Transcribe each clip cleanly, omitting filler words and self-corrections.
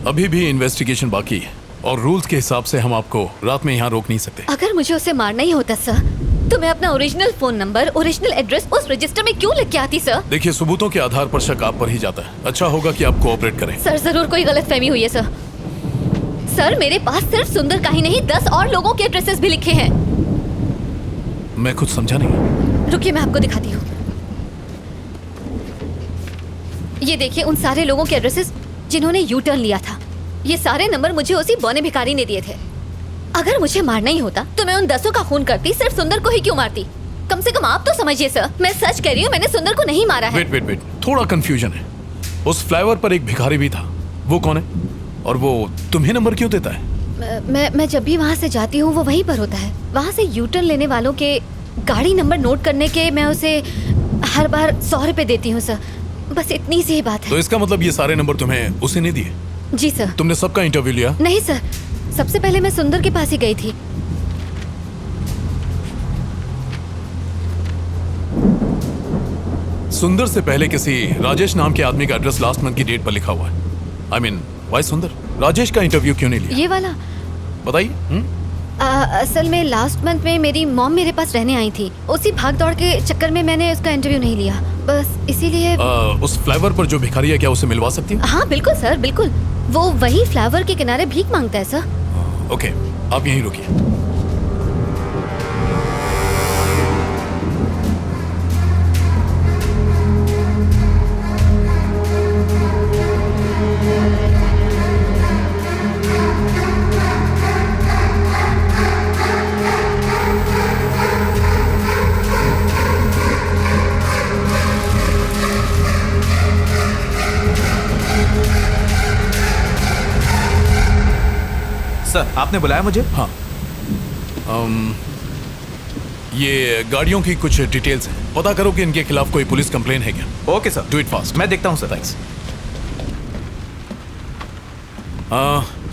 अभी भी इन्वेस्टिगेशन बाकी है और रूल्स के हिसाब से हम आपको रात में यहाँ रोक नहीं सकते। अगर मुझे उसे मारना ही होता सर, तो मैं अपना original phone number, original address उस रजिस्टर में क्यों लिख के आती सर? देखिए, सबूतों के आधार पर शक आप पर ही जाता है। अच्छा होगा कि आप कोऑपरेट करें। सर जरूर कोई गलतफहमी हुई है सर। सर मेरे पास सिर्फ सुंदर का ही नहीं 10 और लोगों के एड्रेसेस भी लिखे हैं। मैं कुछ समझा नहीं। रुकिए मैं आपको दिखाती हूँ। ये देखिए उन सारे लोगों के एड्रेसेस जिन्होंने यू टर्न लिया था। ये सारे नंबर मुझे उसी बौने भिखारी ने दिए थे। अगर मुझे मारना ही होता तो मैं उन 10 का खून करती, सिर्फ सुंदर को ही क्यों मारती? कम से कम आप तो समझिए सर, मैं सच कह रही हूँ, मैंने सुंदर को नहीं मारा है। वेट, थोड़ा कंफ्यूजन है। उस फ्लाईओवर पर एक भिखारी भी था, वो कौन है और वो तुम्हें नंबर क्यों देता है? मैं जब भी वहाँ से जाती हूँ वो वहीं पर होता है। वहाँ से यू टर्न लेने वालों के गाड़ी नंबर नोट करने के मैं उसे हर बार 100 रुपए देती हूँ सर। बस इतनी सी ही बात है। तो इसका मतलब ये सारे नंबर तुम्हें उसी ने दिए? जी सर। तुमने सबका इंटरव्यू लिया? नहीं सर, सबसे पहले मैं सुंदर के पास ही गई थी। सुंदर से पहले किसी राजेश नाम के आदमी का एड्रेस लास्ट मंथ की डेट पर लिखा हुआ है। I mean, why सुंदर? राजेश का इंटरव्यू क्यों नहीं लिया? ये वाला बताइए। असल में लास्ट मंथ में मेरी मॉम मेरे पास रहने आई थी। उसी भाग दौड़ के चक्कर में मैंने उसका इंटरव्यू नहीं लिया, बस इसीलिए। उस फ्लाईओवर पर जो भिखारी है, क्या उसे मिलवा सकती हैं? हाँ बिल्कुल सर, बिल्कुल। वो वही फ्लाईओवर के किनारे भीख मांगता है सर। ओके, आप यहीं रुकिए। सर, आपने बुलाया मुझे? हाँ। ये गाड़ियों की कुछ डिटेल्स हैं, पता करो कि इनके खिलाफ कोई पुलिस कंप्लेन है क्या। Okay sir, do it fast. मैं देखता हूँ सर। थैंक्स।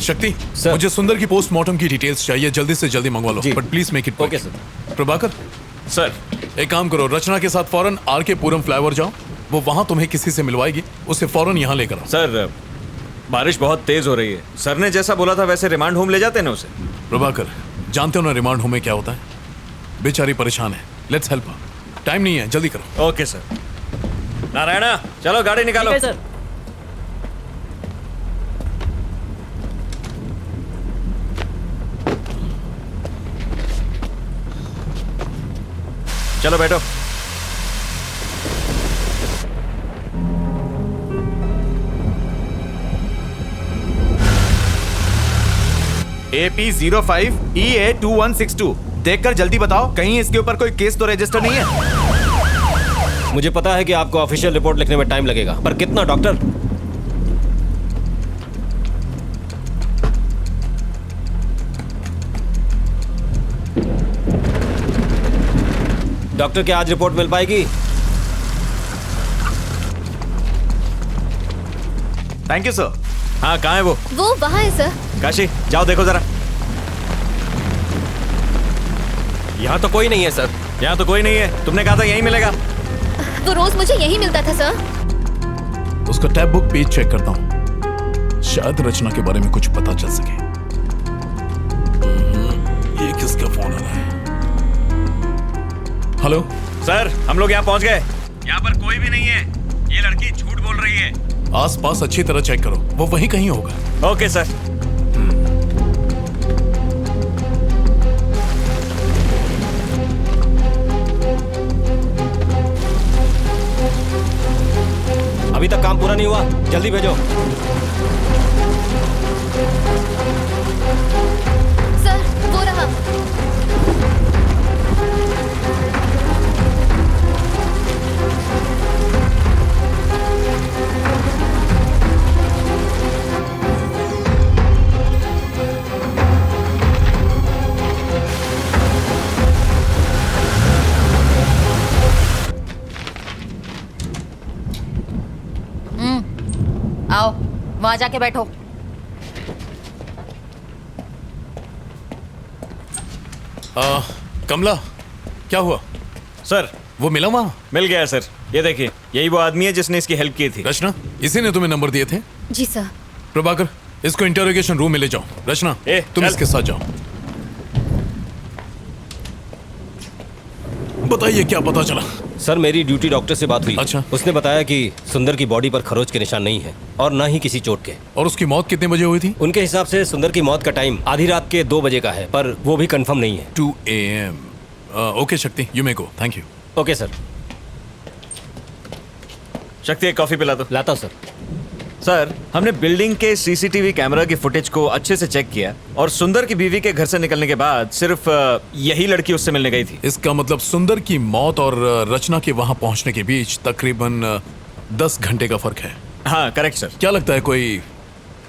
शक्ति सर। मुझे सुंदर की पोस्टमार्टम की डिटेल्स चाहिए, जल्दी से जल्दी मंगवा लो, जी। But please make it okay sir. Prabhakar sir एक काम करो, रचना के साथ फौरन आर के पुरम फ्लाईओवर जाओ, वो वहां तुम्हें किसी से मिलवाएगी, उसे फौरन यहाँ लेकर आओ। सर बारिश बहुत तेज हो रही है। सर ने जैसा बोला था वैसे रिमांड होम ले जाते हैं ना उसे। प्रभाकर, जानते हो ना रिमांड होम में क्या होता है? बेचारी परेशान है, लेट्स हेल्प हर। टाइम नहीं है, जल्दी करो। Okay sir. नारायणा चलो गाड़ी निकालो। सर। चलो बैठो। AP05EA2162। देखकर जल्दी बताओ, कहीं इसके ऊपर कोई केस तो रजिस्टर नहीं है? मुझे पता है कि आपको ऑफिशियल रिपोर्ट लिखने में टाइम लगेगा, पर कितना डॉक्टर? डॉक्टर, क्या आज रिपोर्ट मिल पाएगी? Thank you sir. हाँ कहाँ है वो? वहाँ है सर। काशी जाओ देखो जरा। यहाँ तो कोई नहीं है सर। यहाँ तो कोई नहीं है, तुमने कहा था यहीं मिलेगा। वो रोज मुझे यही मिलता था सर। उसका टैब बुक पेज चेक करता हूँ, शायद रचना के बारे में कुछ पता चल सके। ये किसका फोन आ रहा है? हेलो सर, हम लोग यहाँ पहुँच गए। यहाँ पर कोई भी नहीं है। ये लड़की झूठ बोल रही है। आसपास अच्छी तरह चेक करो, वो वहीं कहीं होगा। Okay sir. अभी तक काम पूरा नहीं हुआ, जल्दी भेजो। सर वो रहा। आओ वहां जाके बैठो। कमला, क्या हुआ? सर वो मिला वहाँ? मिल गया सर। ये देखिए, यही वो आदमी है जिसने इसकी हेल्प की थी। रचना, इसी ने तुम्हें नंबर दिए थे? जी सर। प्रभाकर, इसको इंटरोगेशन रूम में ले जाओ। रचना, तुम चल। इसके साथ जाओ। बताइए क्या पता चला? सर मेरी ड्यूटी डॉक्टर से बात हुई। अच्छा। उसने बताया कि सुंदर की बॉडी पर खरोच के निशान नहीं है और ना ही किसी चोट के। और उसकी मौत कितने बजे हुई थी? उनके हिसाब से सुंदर की मौत का टाइम आधी रात के 2 बजे का है, पर वो भी कंफर्म नहीं है। 2 AM। ओके शक्ति, you may go. Thank you. Okay sir. शक्ति एक कॉफी पिला दो। लाता हूँ सर। सर, हमने बिल्डिंग के सीसीटीवी कैमरा की फुटेज को अच्छे से चेक किया और सुंदर की बीवी के घर से निकलने के बाद सिर्फ यही लड़की उससे मिलने गई थी। इसका मतलब सुंदर की मौत और रचना के वहां पहुंचने के बीच तकरीबन 10 घंटे का फर्क है। हाँ करेक्ट सर। क्या लगता है, कोई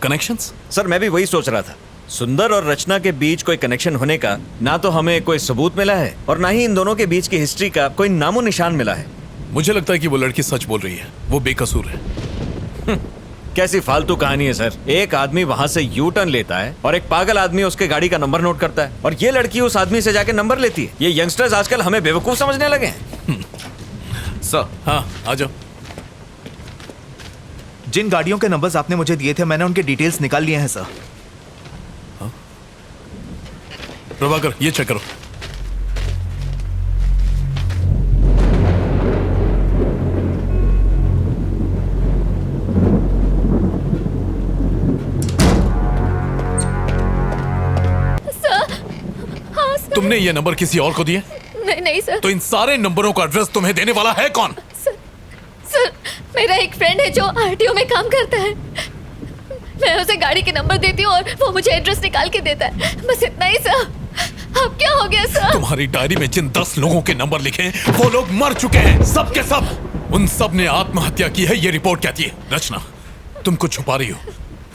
कनेक्शंस? सर मैं भी वही सोच रहा था। सुंदर और रचना के बीच कोई कनेक्शन होने का ना तो हमें कोई सबूत मिला है और ना ही इन दोनों के बीच की हिस्ट्री का कोई नामो निशान मिला है। मुझे लगता है कि वो लड़की सच बोल रही है, वो बेकसूर है। कैसी फालतू कहानी है सर। एक आदमी वहां से यू टर्न लेता है और एक पागल आदमी उसके गाड़ी का नंबर नोट करता है और ये लड़की उस आदमी से जाके नंबर लेती है। ये यंगस्टर्स आजकल हमें बेवकूफ समझने लगे हैं। सर, हाँ आ जाओ। जिन गाड़ियों के नंबर्स आपने मुझे दिए थे, मैंने उनके डिटेल्स निकाल लिए हैं सर। प्रभाकर, ये चेक करो। तुमने ये नंबर किसी और को दिए? नहीं नहीं सर। तो इन सारे नंबरों का एड्रेस तुम्हें देने वाला है कौन? सर मेरा एक फ्रेंड है जो आरटीओ में काम करता है। मैं उसे गाड़ी के नंबर देती हूँ और वो मुझे एड्रेस निकाल के देता है। बस इतना ही सर। अब क्या हो गया सर? तुम्हारी डायरी में जिन 10 लोगों के नंबर लिखे हैं, वो लोग मर चुके हैं, सब के सब। उन सब ने आत्महत्या की है, ये रिपोर्ट कहती है। रचना, तुम कुछ छुपा रही हो।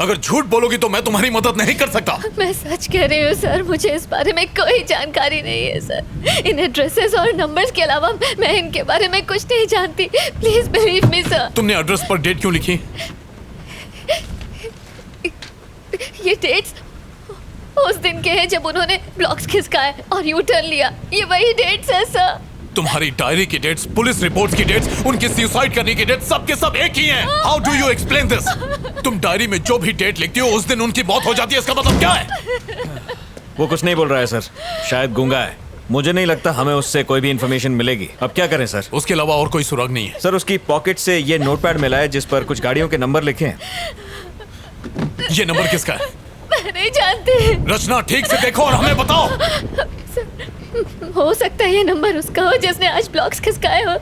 अगर झूठ बोलोगी तो मैं तुम्हारी मदद नहीं कर सकता। मैं सच कह रही हूँ सर, मुझे इस बारे में कोई जानकारी नहीं है सर। इन एड्रेसेस और नंबर्स के अलावा मैं इनके बारे में कुछ नहीं जानती। Please believe me sir. तुमने एड्रेस पर डेट क्यों लिखी? ये डेट्स उस दिन के हैं जब उन्होंने ब्लॉक्स खिसकाए और यू टर्न लिया। ये वही डेट्स है सर। तुम्हारी डायरी की डेट्स, पुलिस रिपोर्ट्स की डेट्स, उनकी सुसाइड करने की डेट्स, सब के सब एक ही हैं। How do you explain this? तुम डायरी में जो भी डेट लिखती हो उस दिन उनकी मौत हो जाती है, इसका मतलब क्या है? वो कुछ नहीं बोल रहा है सर, शायद गूंगा है। मुझे नहीं लगता हमें उससे कोई भी इंफॉर्मेशन मिलेगी। अब क्या करें सर? उसके अलावा और कोई सुराग नहीं है। सर उसकी पॉकेट से ये नोटपैड मिला है जिस पर कुछ गाड़ियों के नंबर लिखे हैं। ये नंबर किसका है? मैं नहीं जानती। रचना, ठीक से देखो और हमें बताओ। हो सकता है ये नंबर उसका हो जिसने आज ब्लॉक्स खिसकाए हो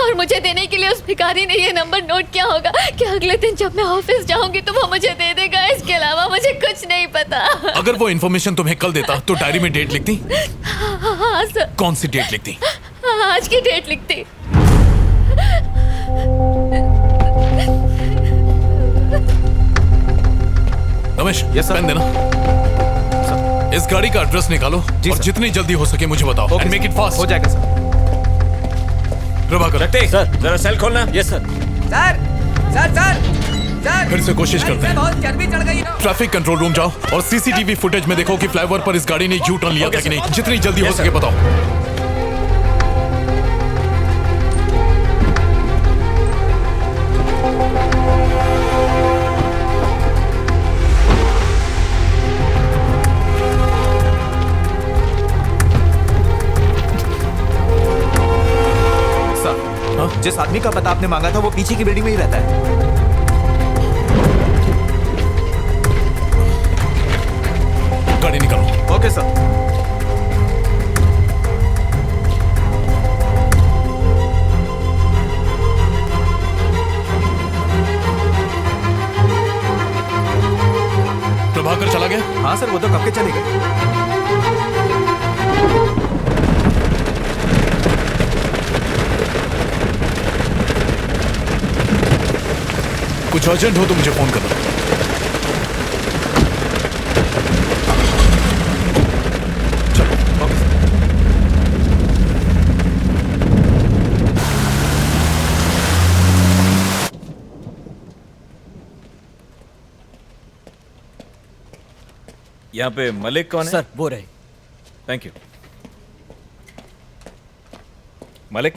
और मुझे देने के लिए उस भिखारी ने ये नंबर नोट किया होगा कि अगले दिन जब मैं ऑफिस जाऊंगी तो वो मुझे दे देगा। इसके अलावा मुझे कुछ नहीं पता। अगर वो इन्फॉर्मेशन तुम्हें कल देता तो डायरी में डेट लिखती? हाँ सर। कौन सी डेट लिखती? आज की डेट लिखती। Ramesh, Yes, sir. पेन देना। इस गाड़ी का एड्रेस निकालो और सर। जितनी जल्दी हो सके मुझे बताओ। And make it fast. हो जाएगा सर। प्रभाकर, रखते सर। जरा सेल खोलना। Yes sir. Sir sir sir sir फिर से कोशिश करते हैं। बहुत चर्बी चढ़ गई ना। ट्रैफिक कंट्रोल रूम जाओ और सीसीटीवी फुटेज में देखो कि फ्लाईओवर पर इस गाड़ी ने यू टर्न लिया था कि नहीं। जितनी जल्दी हो सके बताओ। जिस आदमी का पता आपने मांगा था वो पीछे की बिल्डिंग में ही रहता है। गाड़ी निकालो। Okay sir. प्रभाकर चला गया? हाँ सर, वो तो कब के चले गए। कुछ अर्जेंट हो तो मुझे फोन करना। चलो। Okay sir. यहाँ पे मलिक कौन है? सर वो रहे। Thank you. Malik.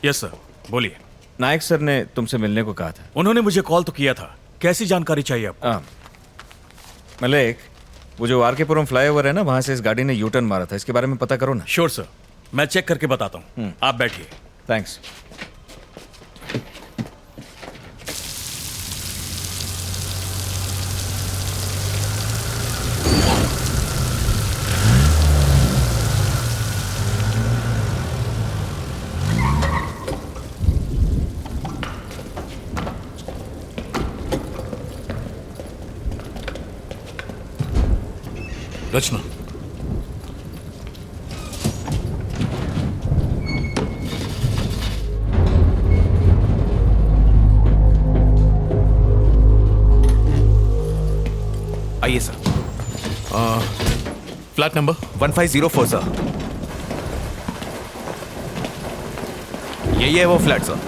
Yes sir, बोलिए। नायक सर ने तुमसे मिलने को कहा था। उन्होंने मुझे कॉल तो किया था, कैसी जानकारी चाहिए आपको? मलिक, वो जो आरकेपुरम फ्लाईओवर है ना, वहां से इस गाड़ी ने यू टर्न मारा था, इसके बारे में पता करो ना। श्योर सर, मैं चेक करके बताता हूँ, आप बैठिए। थैंक्स। रचना, आइए सर। Flat number 1504 sir. यही है वो फ्लैट सर।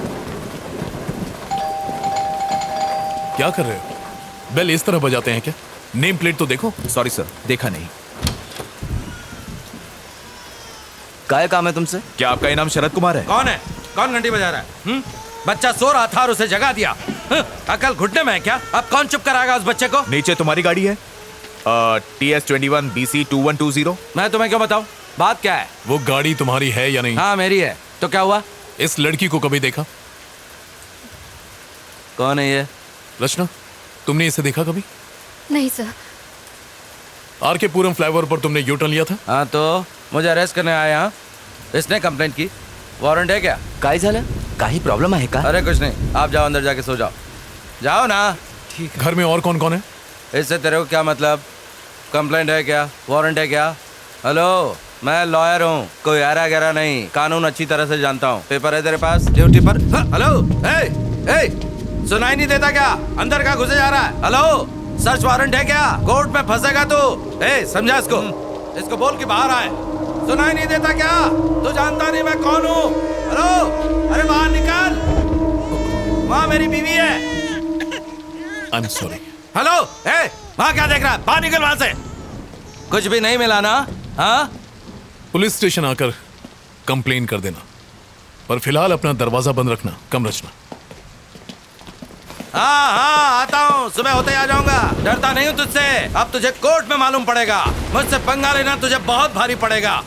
क्या कर रहे हो? बेल इस तरह बजाते हैं क्या? नेम प्लेट तो देखो। सॉरी सर, देखा नहीं। काय काम है तुमसे? क्या आपका नाम शरद कुमार है? कौन है? कौन घंटी बजा रहा है? बच्चा सो रहा था और उसे जगा दिया। अकल घुटने में है क्या? अब कौन चुप कराएगा उस बच्चे को? नीचे तुम्हारी गाड़ी है, TS21 BC 2120। मैं तुम्हें क्यों बताऊं? बात क्या है? वो गाड़ी तुम्हारी है या नहीं? हाँ मेरी है। तो क्या हुआ? इस लड़की को कभी देखा? कौन है ये? रचना, तुमने इसे देखा कभी? नहीं सर। आरकेपुरम फ्लाईओवर पर तुमने यू टर्न लिया था? हाँ तो मुझे अरेस्ट करने आए यहाँ। इसने कंप्लेंट की। वारंट है क्या? काय झालं? काही प्रॉब्लम आहे का? अरे कुछ नहीं, आप जाओ अंदर जाके सो जाओ। जाओ ना। घर में और कौन कौन है? इससे तेरे को क्या मतलब? कंप्लेंट है क्या? वारंट है क्या? हेलो, मैं लॉयर हूँ, कोई आरा गहरा नहीं, कानून अच्छी तरह से जानता हूँ। पेपर है तेरे पास? ड्यूटी पर? हाँ, हेलो, ए, सुनाई नहीं देता क्या? अंदर का घुसे जा रहा है? हेलो, सर्च वारंट है क्या? कोर्ट में फंसेगा तू। ए, समझा इसको? इसको बोल के बाहर आए। सुनाई नहीं देता क्या? तू जानता नहीं मैं कौन हूँ? हेलो, अरे बाहर निकाल, वहाँ मेरी बीवी है। I am sorry. हेलो, ए, वहाँ क्या देख रहा है? बाहर निकल वहाँ से। कुछ भी नहीं मिला ना? हाँ? पुलिस स्टेशन आकर कंप्लेन कर देना, पर फिलहाल अपना दरवाजा बंद रखना। कम रचना। हाँ हाँ, आता हूँ, सुबह होते ही आ जाऊंगा। डरता नहीं हूँ तुझसे। अब तुझे कोर्ट में मालूम पड़ेगा। मुझसे पंगा लेना तुझे बहुत भारी पड़ेगा।